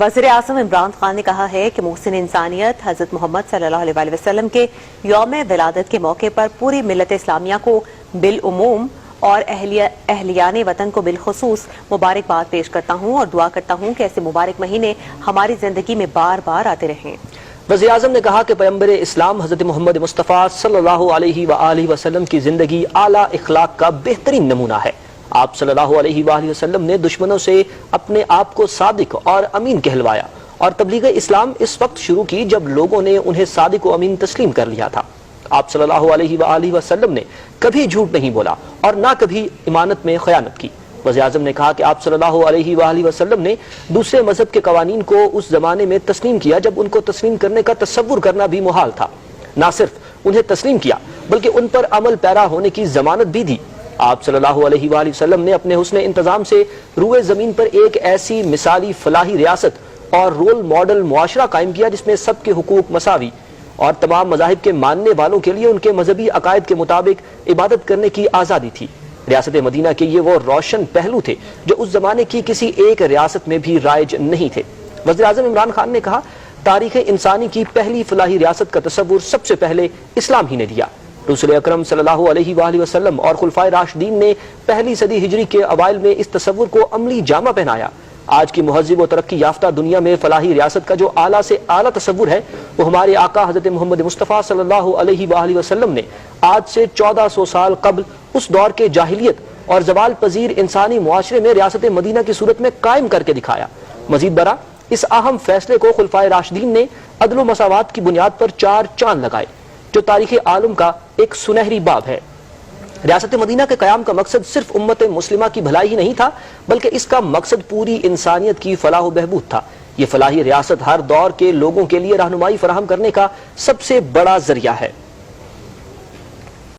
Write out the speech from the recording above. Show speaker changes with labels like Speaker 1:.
Speaker 1: وزیر اعظم عمران خان نے کہا ہے کہ محسن انسانیت حضرت محمد صلی اللہ علیہ وسلم کے یوم ولادت کے موقع پر پوری ملت اسلامیہ کو بالعموم اور اہلیان وطن کو بالخصوص مبارکباد پیش کرتا ہوں اور دعا کرتا ہوں کہ ایسے مبارک مہینے ہماری زندگی میں بار بار آتے رہیں۔
Speaker 2: وزیر اعظم نے کہا کہ پیغمبر اسلام حضرت محمد مصطفیٰ صلی اللہ علیہ وآلہ وسلم کی زندگی اعلی اخلاق کا بہترین نمونہ ہے۔ آپ صلی اللہ علیہ وآلہ وسلم نے دشمنوں سے اپنے آپ کو صادق اور امین کہلوایا اور تبلیغ اسلام اس وقت شروع کی جب لوگوں نے انہیں صادق و امین تسلیم کر لیا تھا۔ آپ صلی اللہ علیہ وآلہ وسلم نے کبھی جھوٹ نہیں بولا اور نہ کبھی امانت میں خیانت کی۔ وزیر اعظم نے کہا کہ آپ صلی اللہ علیہ وآلہ وسلم نے دوسرے مذہب کے قوانین کو اس زمانے میں تسلیم کیا جب ان کو تسلیم کرنے کا تصور کرنا بھی محال تھا۔ نہ صرف انہیں تسلیم کیا بلکہ ان پر عمل پیرا ہونے کی ضمانت بھی دی۔ آپ صلی اللہ علیہ وآلہ وسلم نے اپنے حسن انتظام سے روئے زمین پر ایک ایسی مثالی فلاحی ریاست اور رول ماڈل معاشرہ قائم کیا جس میں سب کے حقوق مساوی اور تمام مذاہب کے ماننے والوں کے لیے ان کے مذہبی عقائد کے مطابق عبادت کرنے کی آزادی تھی۔ ریاست مدینہ کے یہ وہ روشن پہلو تھے جو اس زمانے کی کسی ایک ریاست میں بھی رائج نہیں تھے۔ وزیر اعظم عمران خان نے کہا، تاریخ انسانی کی پہلی فلاحی ریاست کا تصور سب سے پہلے اسلام ہی نے دیا۔ رسول اکرم صلی اللہ علیہ وآلہ وسلم اور خلفائے راشدین نے پہلی صدی ہجری کے اوائل میں اس تصور کو عملی جامہ پہنایا۔ آج کی مہذب و ترقی یافتہ دنیا میں فلاحی ریاست کا جو اعلیٰ سے اعلیٰ تصور ہے وہ ہمارے آقا حضرت محمد مصطفیٰ صلی اللہ علیہ وآلہ وسلم نے آج سے 1400 سال قبل اس دور کے جاہلیت اور زوال پذیر انسانی معاشرے میں ریاست مدینہ کی صورت میں قائم کر کے دکھایا۔ مزید برآں اس اہم فیصلے کو خلفائے راشدین نے عدل و مساوات کی بنیاد پر 4 چاند لگائے جو تاریخ عالم کا ایک سنہری باب ہے۔ ریاست مدینہ کے قیام کا مقصد صرف امت مسلمہ کی بھلائی ہی نہیں تھا بلکہ اس کا مقصد پوری انسانیت کی فلاح و بہبود تھا۔ یہ فلاحی ریاست ہر دور کے لوگوں کے لیے رہنمائی فراہم کرنے کا سب سے بڑا ذریعہ ہے۔